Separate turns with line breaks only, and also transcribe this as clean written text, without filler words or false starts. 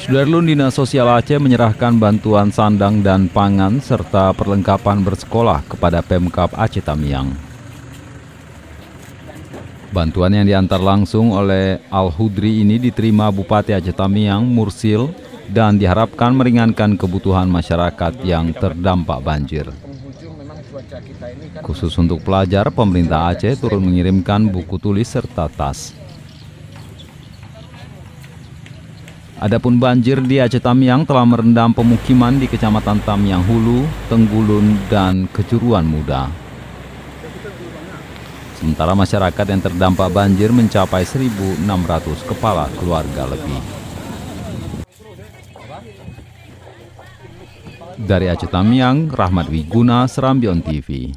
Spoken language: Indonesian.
Sudarlun, Dinas Sosial Aceh menyerahkan bantuan sandang dan pangan serta perlengkapan bersekolah kepada Pemkab Aceh Tamiang. Bantuan yang diantar langsung oleh Al-Hudri ini diterima Bupati Aceh Tamiang, Mursil, dan diharapkan meringankan kebutuhan masyarakat yang terdampak banjir. Khusus untuk pelajar, pemerintah Aceh turun mengirimkan buku tulis serta tas. Adapun banjir di Aceh Tamiang telah merendam pemukiman di Kecamatan Tamiang Hulu, Tenggulun, dan Kejuruan Muda. Sementara masyarakat yang terdampak banjir mencapai 1.600 kepala keluarga lebih. Dari Aceh Tamiang, Rahmat Wiguna, Serambion TV.